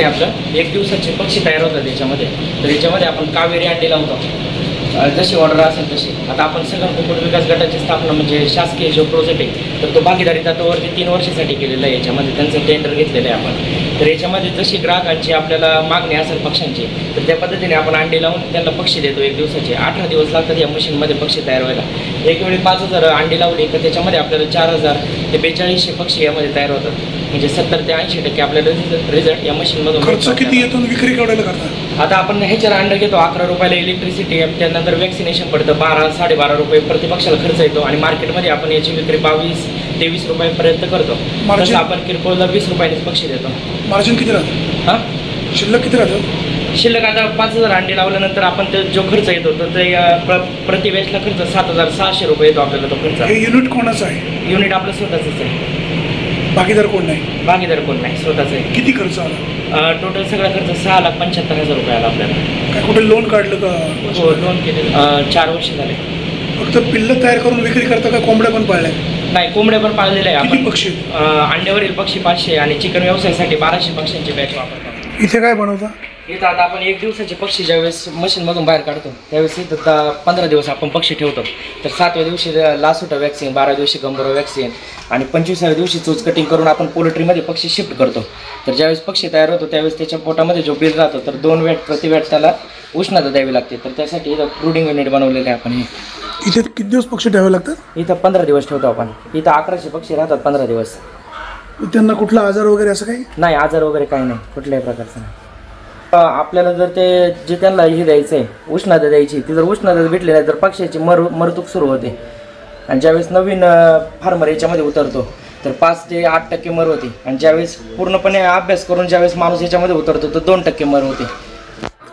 आपलं एक दिवसाचे पक्षी तयार होतात त्याच्यामध्ये. तर याच्यामध्ये आपण कावेरी अंडी लावतो, जशी ऑर्डर असेल तशी. आता आपण सगळं कुक्कुट विकास गटाची स्थापना म्हणजे शासकीय जो प्रोजेक्ट आहे तर तो भागीदारी तत्वावरती 3 वर्षासाठी केलेला आहे. याच्यामध्ये त्यांचं टेंडर घेतलेलं आहे आपण. तर याच्यामध्ये जशी ग्राहकांची आपल्याला मागणी असेल पक्ष्यांची तर त्या पद्धतीने आपण अंडी लावून त्यांना पक्षी देतो. एक दिवसाचे 18 दिवस लागतात या मशीनमध्ये पक्षी तयार व्हायला. एक वेळी 5000 अंडी लावली तर त्याच्यामध्ये आपल्याला 4000 ते 4200 पक्षी यामध्ये तयार होतात. म्हणजे 70 ते 80% आपल्याला रिझल्ट या मशीनमधून. खर्च किती येतो, विक्री केवढ्याला करता? आता आपण ह्याच्यावर अंडर घेतो 11 रुपयाला इलेक्ट्रिसिटी, त्यानंतर वॅक्सिनेशन पडतं 12-12.5 रुपये प्रति पक्षाला खर्च येतो. आणि मार्केटमध्ये आपण याची विक्री 22 ते 20 रुपयापर्यंत करतो. तसं आपण किरकोळला 20 रुपयानेच पक्षी देतो. मार्जिन किती राहतं? हां, शिल्लक किती राहतं? शिल्लक आता 5000 अंडी लावल्यानंतर आपण ते जो खर्च येतो तर ते प्रति बॅचला खर्च 7600 रुपये येतो आपल्याला तो खर्च. हे युनिट कोणाचं आहे? युनिट आपलं स्वतःच आहे. भागीदार कोण नाही? भागीदार कोण नाही, स्वतःच आहे. किती खर्च आला? टोटल सगळा खर्च 6,75,000 रुपये आला आपल्याला. काय कुठे लोन काढलं का? हो, लोन केलेलं 4 वर्ष झाले. फक्त पिल्लं तयार करून विक्री करता का कोंबड्या पण पाळल्या? नाही, कोंबड्या पण पाळलेल्या आहे किती आपण. पक्षी? अंड्यावरील पक्षी 500 आणि चिकन व्यवसायासाठी 1200 पक्ष्यांची बॅच वापरतो. इथे काय बनवता? इथं आता आपण एक दिवसाचे पक्षी ज्यावेळेस मशीनमधून बाहेर काढतो त्यावेळेस इथं 15 दिवस आपण पक्षी ठेवतो. तर 7व्या दिवशी लासोटा वॅक्सिन, 12व्या दिवशी गंभीर वॅक्सिन आणि 25व्या दिवशी चोच कटिंग करून आपण पोल्ट्रीमध्ये पक्षी शिफ्ट करतो. तर ज्यावेळेस पक्षी तयार होतो त्यावेळेस त्याच्या पोटामध्ये जो बिल राहतो तर 2 वॅट प्रति वॅट त्याला उष्णता द्यावी लागते. तर त्यासाठी इथं ब्रूडिंग युनिट बनवलेले आहे आपण. इथे किती दिवस पक्षी ठेवावे लागतात? इथं 15 दिवस ठेवतो आपण. इथं 1100 पक्षी राहतात 15 दिवस. त्यांना कुठला आजार वगैरे असं काही नाही, आजार वगैरे काही नाही, कुठल्याही प्रकारचं नाही. आपल्याला जर ते जे त्यांना हे द्यायचं आहे उष्णता द्यायची ती जर उष्णता भेटली नाही तर पक्ष्याची मरतूक सुरू होते. आणि ज्यावेळेस नवीन फार्मर याच्यामध्ये उतरतो तर 5 ते 8% मर होते. आणि ज्यावेळेस पूर्णपणे अभ्यास करून ज्यावेळेस माणूस याच्यामध्ये उतरतो तर 2% मर होते.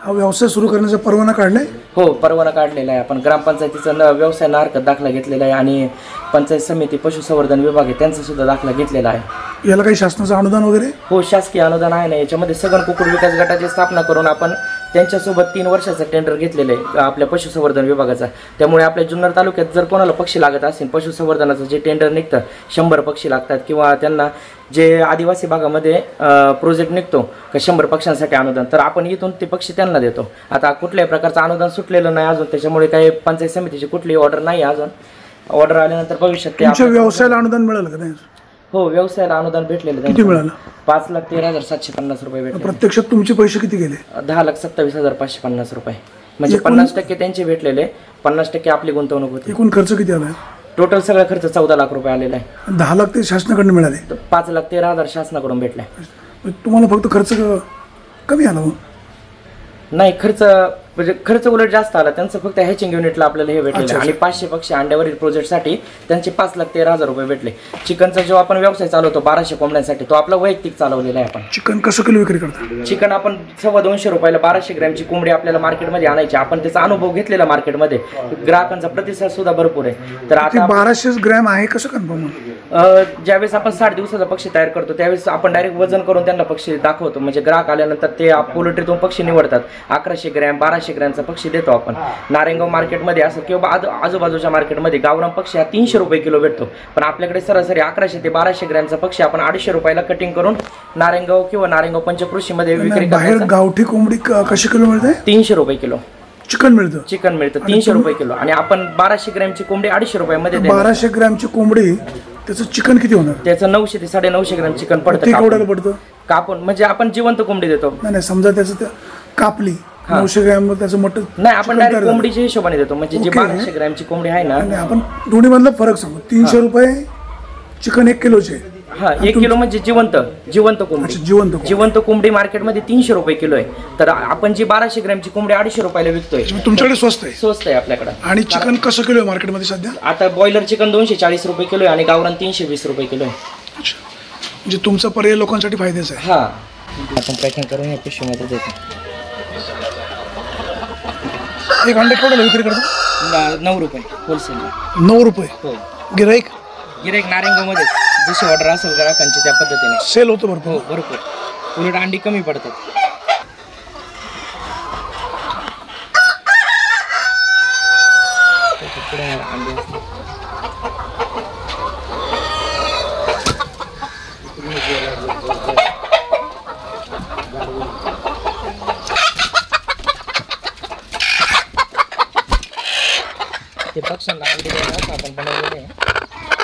हा व्यवसाय सुरू करण्याचा परवाना काढलाय? हो, परवाना काढलेला आहे आपण. ग्रामपंचायतीचा व्यवसाय हरकत दाखला घेतलेला आहे आणि पंचायत समिती पशुसंवर्धन विभाग आहे त्यांचा सुद्धा दाखला घेतलेला आहे. याला काही शासनाचं अनुदान वगैरे? हो, शासकीय अनुदान आहे ना. याच्यामध्ये सगळं कुक्कुट विकास गटाची स्थापना करून आपण त्यांच्यासोबत 3 वर्षाचं टेंडर घेतलेलं आहे आपल्या पशुसंवर्धन विभागाचा. त्यामुळे आपल्या जुन्नर तालुक्यात जर कोणाला पक्षी लागत असेल पशुसंवर्धनाचं जे टेंडर निघतं 100 पक्षी लागतात किंवा त्यांना जे आदिवासी भागामध्ये प्रोजेक्ट निघतो का 100 पक्ष्यांसाठी अनुदान तर आपण इथून ते पक्षी त्यांना देतो. आता कुठल्याही प्रकारचं अनुदान सुटलेलं नाही अजून, त्याच्यामुळे काही पंचायत समितीची कुठलीही ऑर्डर नाही अजून. ऑर्डर आल्यानंतर भविष्यात तुमच्या व्यवसायाला अनुदान मिळालं का नाही? हो, व्यवसायाला अनुदान भेटलेलं. किती मिळालं? 5,13,750 रुपये भेटले. प्रत्यक्षात तुमचे पैसे किती गेले? 10,27,550 रुपये. म्हणजे 50% त्यांचे भेटलेले, 50% आपली गुंतवणूक होती. एकूण खर्च किती आला? टोटल सगळा खर्च 14 लाख रुपये आलेला आहे. 10 लाख ते शासनाकडून मिळाले? 5,13,000 शासनाकडून भेटले. तुम्हाला फक्त खर्च कमी आला? नाही, खर्च उलट जास्त आला. त्यांचं फक्त हॅचिंग युनिटला आपल्याला हे भेटले आणि 500 पक्षी अंड्यावरील प्रोजेक्टसाठी त्यांचे 5,13,000 रुपये भेटले. चिकनचा जो आपण व्यवसाय चालवतो 1200 कोंबड्यांसाठी तो आपला वैयक्तिक चालवलेला आहे आपण. चिकन कसं किलो विक्री करता? चिकन आपण 250 रुपयाला 1200 ग्रॅमची कोंबडी आपल्याला मार्केटमध्ये आणायची. आपण त्याचा अनुभव घेतलेला मार्केटमध्ये, ग्राहकांचा प्रतिसाद सुद्धा भरपूर आहे. तर आता 1200 ग्रॅम आहे कसं कन्फर्म? ज्यावेळेस आपण 60 दिवसाचा पक्षी तयार करतो त्यावेळेस आपण डायरेक्ट वजन करून त्यांना पक्षी दाखवतो. म्हणजे ग्राहक आल्यानंतर ते पोल्ट्रीतून पक्षी निवडतात. 1100 ग्रॅम 1200 ग्रॅमचा पक्षी देतो आपण. नारायणगाव मार्केटमध्ये असं किंवा आजूबाजूच्या मार्केटमध्ये गावरान पक्षी हा 300 रुपये किलो भेटतो. पण आपल्याकडे सरासरी 1100 ते 1200 ग्रॅमचा पक्षी आपण 250 रुपयाला कटिंग करून नारायणगाव किंवा नारायणगाव पंचकृषीमध्ये विक्री करतो. बाहेर गावठी कोंबडी कशी किलो मिळते? 300 रुपये किलो चिकन मिळतं. 300 रुपये किलो. आणि आपण 1200 ग्रॅमची कोंबडी 250 रुपयामध्ये. 1200 ग्रॅमची कोंबडी त्याचं चिकन किती होणार? त्याचं 900 ते 950 ग्रॅम चिकन पडतं. केवढ्याला पडतं? कापून म्हणजे आपण जिवंत कोंबडी देतो. नाही, समजा त्याचं कापली 900 ग्रॅम त्याचं मटन नाही, आपण डायरेक्ट कोंबडीच्या हिशोबाने देतो. म्हणजे जी 1200 ग्रॅमची कोंबडी आहे ना. आपण दोन्ही मधला फरक सांगू. 300 रुपये चिकन 1 किलोचे. हा, 1 किलो म्हणजे जिवंत कोंबडी. जिवंत कोंबडी मार्केटमध्ये 300 रुपये किलो आहे. तर आपण जी 1200 ग्रॅमची कोंबडी 250 रुपयाला विकतोय. तुमच्याकडे स्वस्त आहे? स्वस्त आहे आपल्याकडे. आणि चिकन कसं किलो आहे मार्केटमध्ये सध्या? आता बॉयलर चिकन 240 रुपये किलो आहे आणि गावरान 320 रुपये किलो आहे. म्हणजे तुमचा पर्याय लोकांसाठी फायद्याचा आहे. हा, आपण पॅकिंग करून या पिशवीमध्ये देतो. एक अंडे केवढ्याला विक्री करतो? 9 रुपये होलसेलला. 9 रुपये? हो. गिराईक नारायणगावमध्ये जशी ऑर्डर असेल ग्राहकांची त्या पद्धतीने सेल होतो भरपूर. हो, भरपूर. उलट अंडी कमी पडतात.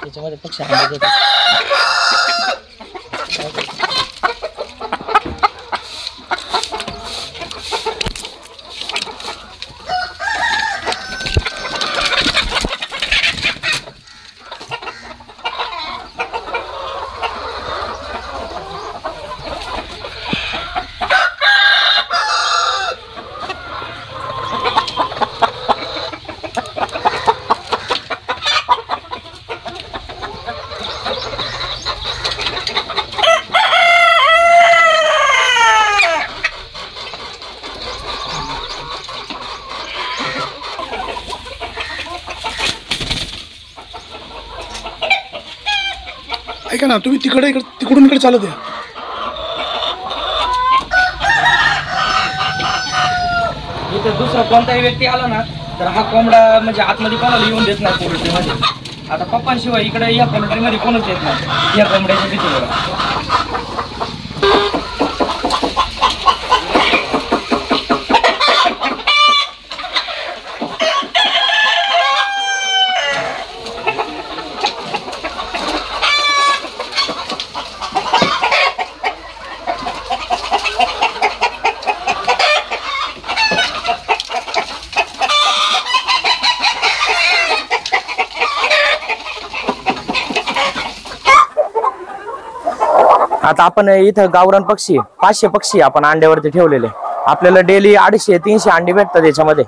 त्याच्यामध्ये पक्षी अंडे देतात. ऐका ना, तुम्ही तिकडून इकडे चालत या. इथं दुसरा कोणताही व्यक्ती आला ना तर हा कोंबडा म्हणजे आतमध्ये कोणाला येऊन देत नाही पोल्ट्रीमध्ये. आता पप्पांशिवाय इकडे या पोल्ट्रीमध्ये कोणच येत नाही या कोंबड्याच्या भीतीवर. आता आपण इथं गावरान पक्षी 500 पक्षी आपण अंड्यावरती ठेवलेले. आपल्याला डेली 250-300 अंडी भेटतात. याच्यामध्ये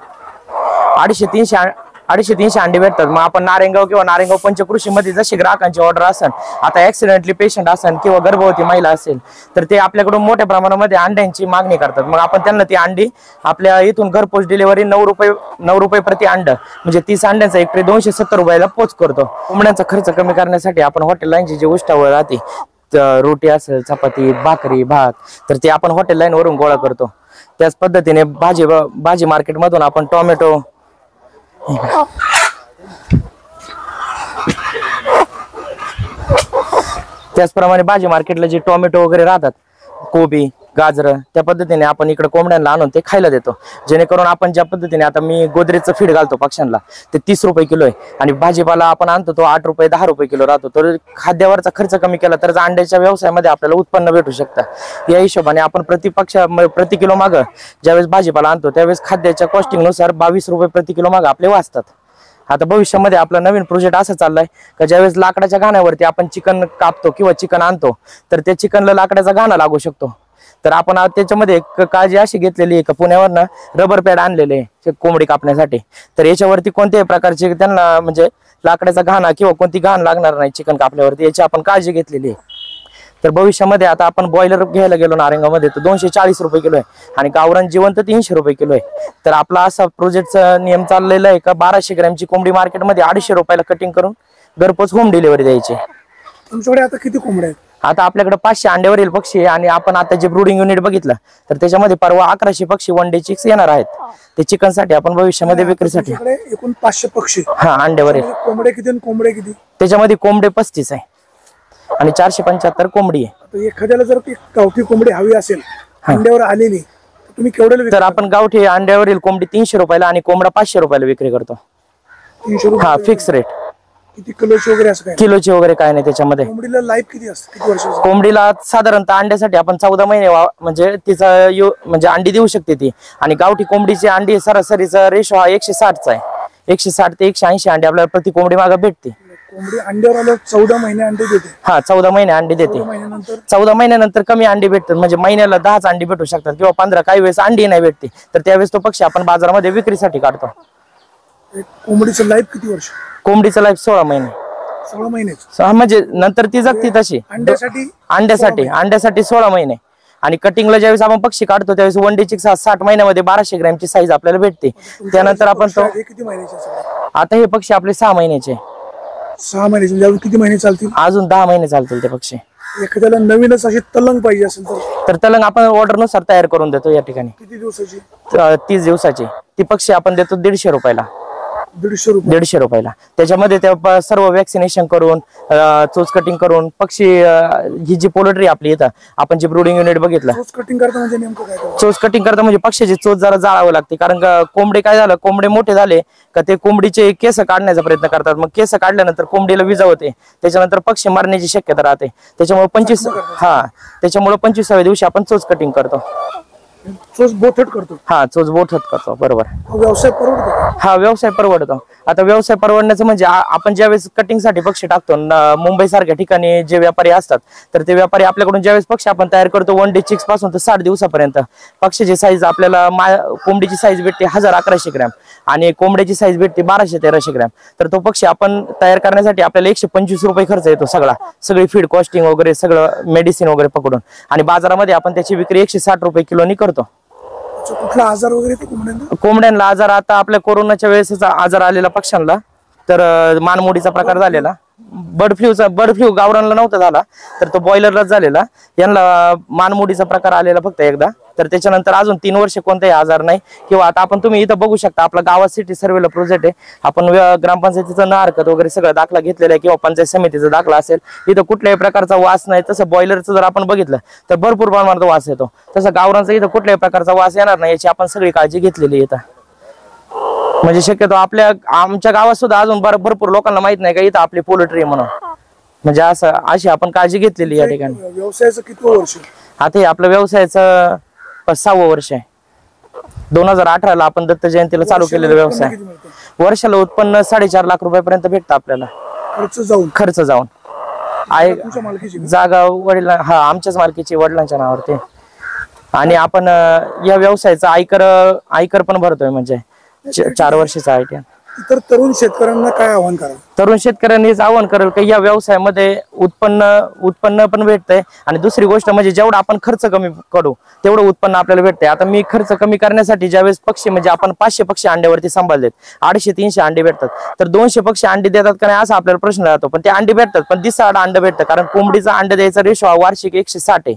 250-300 अंडी भेटतात. मग आपण नारायणगाव किंवा नारायणगाव पंचकृषी मध्ये जशी ग्राहकांची ऑर्डर असेल, आता ऍक्सिडेंटली पेशंट असेल किंवा गर्भवती महिला असेल तर ते आपल्याकडून मोठ्या प्रमाणामध्ये अंड्यांची मागणी करतात. मग आपण त्यांना ती अंडी आपल्या इथून घरपोच डिलिव्हरी 9 रुपये प्रति अंड म्हणजे 30 अंड्यांचा एक ट्रे 270 रुपयाला पोच करतो. कोंबड्यांचा खर्च कमी करण्यासाठी आपण हॉटेल लाईनची जी उष्टावळ राहते, रोटी असेल, चपाती, भाकरी, भात, तर ते आपण हॉटेल लाईन वरून गोळा करतो. त्याच पद्धतीने भाजी मार्केट मधून आपण टोमॅटो, त्याचप्रमाणे भाजी मार्केटला जे टोमॅटो वगैरे राहतात, कोबी, गाजर, त्या पद्धतीने आपण इकडे कोंबड्यांना आणून ते खायला देतो. जेणेकरून आपण ज्या पद्धतीने आता मी गोदरेजचं फीड घालतो पक्ष्यांना ते 30 रुपये किलो आहे आणि भाजीपाला आपण आणतो तो 8 रुपये 10 रुपये किलो राहतो. तर खाद्यावरचा खर्च कमी केला तर अंड्याच्या व्यवसायामध्ये आपल्याला उत्पन्न भेटू शकतं. या हिशोबाने आपण प्रति किलो मागं ज्यावेळेस भाजीपाला आणतो त्यावेळेस खाद्याच्या कॉस्टिंगनुसार 22 रुपये प्रति किलो मागं आपले वाचतात. आता भविष्यामध्ये आपला नवीन प्रोजेक्ट असा चाललाय का ज्यावेळेस लाकडाच्या घाण्यावरती आपण चिकन कापतो किंवा चिकन आणतो तर त्या चिकनला लाकडाचा घाणा लागू शकतो. तर आपण त्याच्यामध्ये काळजी अशी घेतलेली आहे का पुण्यावरनं रबर पॅड आणलेले आहे कोंबडी कापण्यासाठी. तर याच्यावरती कोणत्याही प्रकारचे त्यांना म्हणजे लाकडाचा घाणा किंवा कोणती घाण लागणार नाही चिकन कापल्यावरती, याची आपण काळजी घेतलेली आहे. तर भविष्यामध्ये आता आपण बॉयलर घ्यायला गेलो नारायणगावमध्ये तर 240 रुपये किलो आहे आणि गावरान जिवंत 300 रुपये किलो आहे. तर आपला असा प्रोजेक्टचा नियम चाललेला आहे का 1200 ग्रॅमची कोंबडी मार्केटमध्ये 250 रुपयाला कटिंग करून घरपोच होम डिलिव्हरी द्यायची. तुमच्याकडे आता किती कोंबड्या आहेत? आता आपल्याकडे 500 अंड्यावरील पक्षी आहे आणि आपण आता जे ब्रुडिंग युनिट बघितलं तर त्याच्यामध्ये परवा 1100 पक्षी 1 डे चिक्स येणार आहेत. ते चिकन साठी आपण भविष्यामध्ये विक्रीसाठी. एकूण 500 पक्षी अंड्यावरील. कोंबडे किती आणि कोंबडे किती? त्याच्यामध्ये कोंबडे 35 आहे आणि 475 कोंबडी आहे. एखाद्याला जर गावठी कोंबडी हवी असेल अंड्यावर आलेली तर तुम्ही केवढ्याला? तर आपण गावठी अंड्यावरील कोंबडी 300 रुपयाला आणि कोंबडा 500 रुपयाला विक्री करतो. 300 रुपये? हा, फिक्स रेट. किती किलोची वगैरे असं काय? किलोची वगैरे काय नाही त्याच्यामध्ये. कोंबडीला लाईफ किती असते, किती वर्षाची? कोंबडीला साधारणतः अंड्यासाठी आपण 14 महिने म्हणजे तिचा म्हणजे अंडी देऊ शकते ती. आणि गावठी कोंबडीची अंडी सरासरीचा रेशो हा 160चा आहे. 160 ते 180 अंडी आपल्याला प्रति कोंबडी मागे भेटते. कोंबडी अंड्यावर आल्यावर 14 महिने अंडे देते? हा, 14 महिने अंडी देते. 14 महिन्यानंतर कमी अंडी भेटतात म्हणजे महिन्याला 10च अंडी भेटू शकतात किंवा 15. काही वेळेस अंडी नाही भेटते तर त्यावेळेस तो पक्षी आपण बाजारामध्ये विक्रीसाठी काढतो. कोंबडीचं लाईफ किती वर्ष? कोंबडीचं लाईफ 16 महिने. 16 महिने म्हणजे नंतर ती जगते तशी. अंड्यासाठी 16 महिने आणि कटिंगला ज्यावेळेस आपण पक्षी काढतो त्यावेळेस 1 डे चिक 60 महिन्यामध्ये 1200 ग्रॅमची साईज आपल्याला भेटते. त्यानंतर आपण तो किती महिन्याचे? आता हे पक्षी आपले 6 महिन्याचे. 6 महिन्याचे अजून किती महिने चालतील? अजून 10 महिने चालतील ते पक्षी. एखाद्याला नवीनच अशी तलंग पाहिजे असेल तर तलंग आपण ऑर्डरनुसार तयार करून देतो या ठिकाणी. किती दिवसाची? 30 दिवसाची. ती पक्षी आपण देतो 150 रुपयाला. 150 रुपये. 150 रुपयाला. त्याच्यामध्ये त्या सर्व वॅक्सिनेशन करून चोच कटिंग करून पक्षी ही जी पोल्ट्री आपली इथं आपण जे ब्रुडिंग युनिट बघितलं. चोच कटिंग करता म्हणजे नेमकं काय करता? चोच कटिंग करता म्हणजे पक्षीची चोच जरा जाळावं लागते, कारण कोंबडे काय झालं, कोंबडे मोठे झाले का ते कोंबडीचे केस काढण्याचा प्रयत्न करतात. मग केस काढल्यानंतर कोंबडीला विजा होते, त्याच्यानंतर पक्षी मारण्याची शक्यता राहते. त्याच्यामुळे 25व्या दिवशी आपण चोच कटिंग करतो. चोच बोथट करतो. हा, चोच बोथट करतो. बरोबर. व्यवसाय परवडतो का? हा, व्यवसाय परवडतो. आता व्यवसाय परवडण्याचं म्हणजे आपण ज्यावेळेस कटिंगसाठी पक्षी टाकतो मुंबई सारख्या ठिकाणी जे व्यापारी असतात, तर ते व्यापारी आपल्याकडून ज्यावेळेस पक्षी आपण तयार करतो 1 डे चिक्स पासून तर 60 दिवसापर्यंत पक्षीची साईज आपल्याला कोंबडीची साईज भेटते 1000-1100 ग्रॅम आणि कोंबड्याची साईज भेटते 1200-1300 ग्रॅम. तर तो पक्षी आपण तयार करण्यासाठी आपल्याला 125 रुपये खर्च येतो सगळी फीड कॉस्टिंग वगैरे सगळं मेडिसिन वगैरे पकडून. आणि बाजारामध्ये आपण त्याची विक्री 160 रुपये किलोनी करतो. कुठला आजार वगैरे कोंबड्यांना? कोंबड्यांना आजार आता आपल्या कोरोनाच्या वेळेस आजार आलेला पक्ष्यांना, तर मानमोडीचा प्रकार झालेला. बर्ड फ्लू गावरानला नव्हता झाला, तर तो बॉयलरलाच झालेला. यांना मानमोडीचा प्रकार आलेला फक्त एकदा. तर त्याच्यानंतर अजून 3 वर्ष कोणताही आजार नाही. किंवा आता तुम्ही इथं बघू शकता आपला गावात सिटी सर्वेला प्रोजेक्ट आहे. आपण ग्रामपंचायतीचा न हरकत वगैरे सगळं दाखला घेतलेला आहे किंवा पंचायत समितीचा दाखला असेल. इथं कुठल्याही प्रकारचा वास नाही. तसं बॉयलरचं जर आपण बघितलं तर भरपूर प्रमाणात वास येतो. तसं गावरानचा इथं कुठल्याही प्रकारचा वास येणार नाही याची आपण सगळी काळजी घेतलेली आहे. म्हणजे शक्यतो आमच्या गावात सुद्धा अजून भरपूर लोकांना माहित नाही का इथं आपली पोल्ट्री म्हणून. म्हणजे अशी आपण काळजी घेतलेली या ठिकाणी. व्यवसायाचं किती वर्ष? आता हे आपलं व्यवसायाचं 6वं वर्ष आहे. 2018ला आपण दत्त जयंतीला चालू केलेला व्यवसाय. वर्षाला उत्पन्न 4.5 लाख रुपयापर्यंत भेटतं आपल्याला खर्च जाऊन. जागा आमच्याच मालकीची, वडिलांच्या नावावरती. आणि आपण या व्यवसायाचा आयकर पण भरतोय, म्हणजे 4 वर्षाचा आयटी. तर तरुण शेतकऱ्यांना काय आव्हान कराल? तरुण शेतकऱ्यांनी हेच आव्हान करेल की या व्यवसायामध्ये उत्पन्न पण भेटतंय. आणि दुसरी गोष्ट म्हणजे जेवढा आपण खर्च कमी करू तेवढं उत्पन्न आपल्याला भेटतंय. आता मी खर्च कमी करण्यासाठी ज्यावेळेस पक्षी म्हणजे आपण 500 पक्षी अंड्यावरती सांभाळलेत, 250-300 अंडे भेटतात. तर 200 पक्षी अंडे देतात का नाही असा आपल्याला प्रश्न राहतो. पण ते अंडे भेटतात, पण दिवसाआड अंडे भेटतं. कारण कोंबडीचा अंडे द्यायचा रेशो वार्षिक 160 आहे.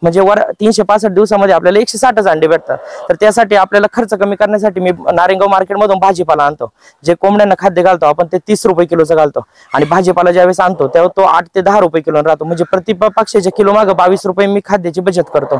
म्हणजे 365 दिवसामध्ये आपल्याला 160च अंडे भेटतात. तर त्यासाठी आपल्याला खर्च कमी करण्यासाठी मी नारायणगाव मार्केटमधून भाजीपाला आणतो. जे कोंबड्यांना खाद्य घालतो आपण ते 30 रुपये किलोचं घालतो. आणि भाजीपाला ज्यावेळेस आणतो तेव्हा तो 8 ते 10 रुपये किलो राहतो. म्हणजे प्रति पक्षाच्या किलो मागे 22 रुपये मी खाद्याची बचत करतो.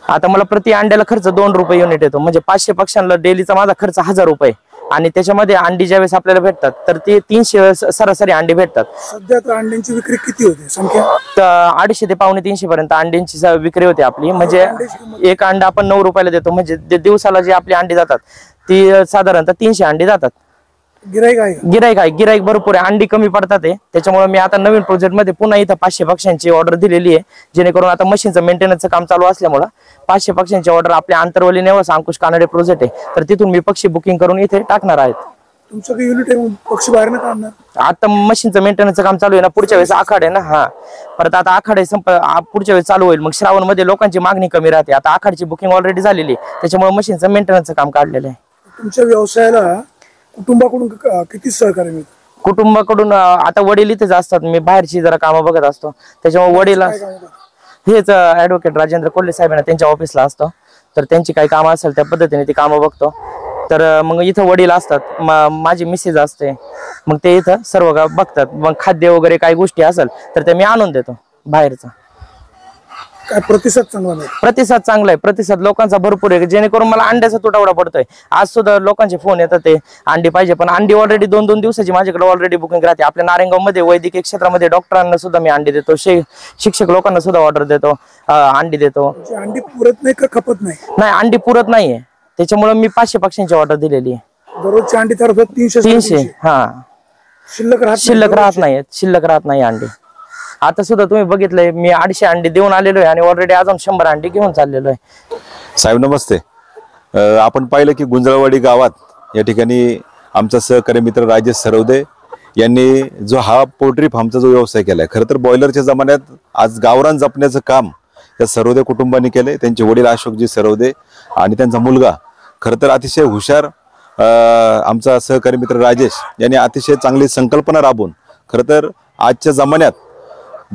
आता मला प्रति अंड्याला खर्च 2 रुपये युनिट येतो. म्हणजे 500 पक्ष्यांना डेलीचा माझा खर्च 1000 रुपये. आणि त्याच्यामध्ये अंडी ज्यावेळेस आपल्याला भेटतात तर ते 300 सरासरी अंडी भेटतात. सध्या तर अंड्यांची विक्री किती होते संख्या? 250 ते 250 पर्यंत अंड्यांची विक्री होते आपली. म्हणजे एक अंडा आपण 9 रुपयाला देतो. म्हणजे दिवसाला जे आपली अंडी जातात ती साधारणतः 300 अंडी जातात. गिराईक भरपूर आहे. अंडी कमी पडतात आहे. त्याच्यामुळे मी आता नवीन प्रोजेक्ट मध्ये पुन्हा इथं 500 पक्ष्यांची ऑर्डर दिलेली आहे. जेणेकरून आता मशीनचं मेंटेनन्सचं काम चालू असल्यामुळे 500 पक्ष्यांची ऑर्डर आपल्या आंतरवली नेवासा अंकुश कानडे प्रोजेक्ट आहे. तर तिथून मी पक्षी बुकिंग करून इथे टाकणार आहेत. तुमचं काही युनिट आहे पक्षी बाहेर ना काढणार? आता मशीनचं मेंटेनन्सचं काम चालू आहे ना. पुढच्या वेळेस आखाड आहे ना. हा, परत आता आखाड पुढच्या वेळेस चालू होईल. मग श्रावण मध्ये लोकांची मागणी कमी राहते. आता आखाडची बुकिंग ऑलरेडी झालेली आहे. त्याच्यामुळे मशीनचं मेंटेनन्सचं काम काढलेलं आहे. तुमच्या व्यवसायाला कुटुंबाकडून किती सहकार्य मिळतं? कुटुंबाकडून आता वडील इथेच असतात. मी बाहेरची जरा कामं बघत असतो. त्याच्यामुळे वडील हेच ऍडव्होकेट राजेंद्र कोल्हे साहेबांना त्यांच्या ऑफिसला असतो. तर त्यांची काही कामं असेल त्या पद्धतीने ती कामं बघतो. तर मग इथं वडील असतात, माझी मिसेस असते. मग ते इथं सर्व बघतात. मग खाद्य वगैरे काही गोष्टी असेल तर ते मी आणून देतो बाहेरचा. काय प्रतिसाद चांगला नाही? प्रतिसाद चांगला आहे. प्रतिसाद लोकांचा भरपूर आहे. जेणेकरून मला अंड्याचा तुटवडा पडतोय. आज सुद्धा लोकांचे फोन येतात ते अंडी पाहिजे. पण अंडी ऑलरेडी 2-2 दिवसाची माझ्याकडे ऑलरेडी बुकिंग राहते. आपल्या नारायणगाव मध्ये वैद्यकीय क्षेत्रामध्ये डॉक्टरांना सुद्धा मी अंडी देतो. शिक्षक लोकांना सुद्धा ऑर्डर देतो, अंडी देतो. अंडी पुरत नाही का खपत नाही? नाही, अंडी पुरत नाहीये. त्याच्यामुळे मी 500 पक्ष्यांची ऑर्डर दिलेली आहे. दररोजची अंडी तर 300. हा, शिल्लक राहत नाही अंडी. आता सुद्धा तुम्ही बघितलंय मी 250 अंडी देऊन आलेलो आहे आणि ऑलरेडी अजून 100 अंडी घेऊन चाललेलो आहे. साहेब नमस्ते. आपण पाहिलं की गुंजळवाडी गावात या ठिकाणी आमचा सहकारी मित्र राजेश सरवदे यांनी जो हा पोल्ट्री फार्मचा जो व्यवसाय केलाय, खरं तर बॉयलरच्या जमान्यात आज गावरान जपण्याचं काम या सरवदे कुटुंबाने केले. त्यांचे वडील अशोकजी सरवदे आणि त्यांचा मुलगा खरं तर अतिशय हुशार आमचा सहकारी मित्र राजेश यांनी अतिशय चांगली संकल्पना राबवून खरं तर आजच्या जमान्यात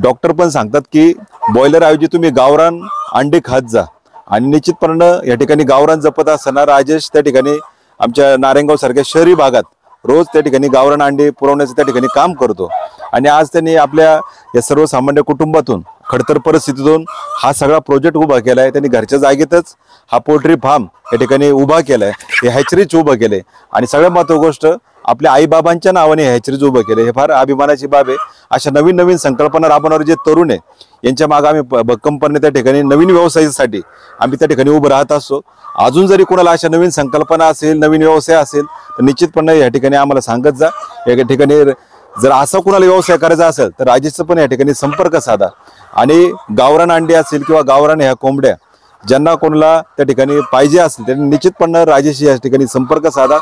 डॉक्टर पण सांगतात की बॉयलर ऐवजी तुम्ही गावरान अंडे खात जा. आणि निश्चितपणे या ठिकाणी गावरान जपत असताना राजेश त्या ठिकाणी आमच्या नारायणगाव सारख्या शहरी भागात रोज त्या ठिकाणी गावरान अंडी पुरवण्याचं त्या ठिकाणी काम करतो आणि आज त्यांनी आपल्या या सर्वसामान्य कुटुंबातून खडतर परिस्थितीतून हा सगळा प्रोजेक्ट उभा केलाय. त्यांनी घरच्या जागेतच हा पोल्ट्री फार्म या ठिकाणी उभा केलाय, हे हॅचरीज उभं केले आणि सगळ्यात महत्त्वाची गोष्ट आपल्या आईबाबांच्या नावाने हॅचरीज उभं केले. हे फार अभिमानाची बाब आहे. अशा नवीन नवीन संकल्पना राबवणारे जे तरुण आहे यांच्या मागे आम्ही भक्कमपणे त्या ठिकाणी नवीन व्यवसायासाठी आम्ही त्या ठिकाणी उभं राहत असतो. अजून जरी कोणाला अशा नवीन संकल्पना असेल, नवीन व्यवसाय असेल तर निश्चितपणे या ठिकाणी आम्हाला सांगत जा. या ठिकाणी जर असा कोणाला व्यवसाय करायचा असेल तर राजेशचा पण या ठिकाणी संपर्क साधा आणि गावरान अंडी असेल किंवा गावरान ह्या कोंबड्या ज्यांना कोणाला त्या ठिकाणी पाहिजे असेल त्यांनी निश्चितपणे राजेश या ठिकाणी संपर्क साधा.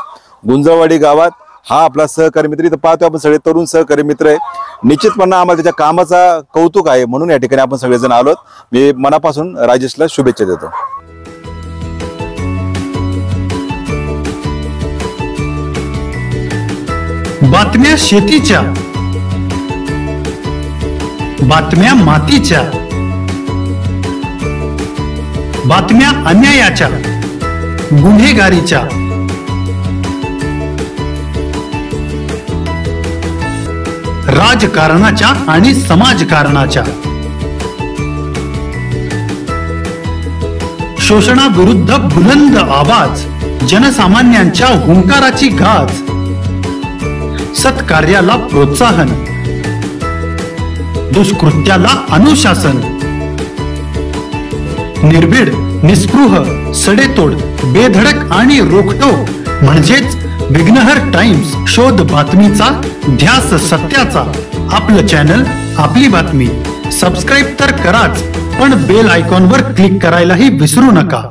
गुंजळवाडी गावात हा आपला सहकारी मित्र, इथं पाहतो आपण सगळे तरुण सहकारी मित्र आहे. निश्चितपणे आम्हाला त्याच्या कामाचा कौतुक आहे म्हणून या ठिकाणी आपण सगळेजण आलोत. मी मनापासून राजेशला शुभेच्छा देतो. बातम्या शेतीच्या, बातम्या मातीच्या, बातम्या अन्यायाच्या, गुन्हेगारीच्या, राजकारणाच्या आणि समाजकारणाच्या, शोषणाविरुद्ध बुलंद आवाज, जनसामान्यांच्या हुंकाराची गाज, सत्कार्याला प्रोत्साहन, दुष्कृत्याला अनुशासन, निर्भीड, निस्पृह, सडेतोड, बेधडक आणि रोखटोक म्हणजेच विघ्नहर टाइम्स. शोध बातमीचा, ध्यास सत्याचा. आपलं चॅनल, आपली बातमी. सबस्क्राईब तर कराच, पण बेल आयकॉनवर क्लिक करायलाही विसरू नका.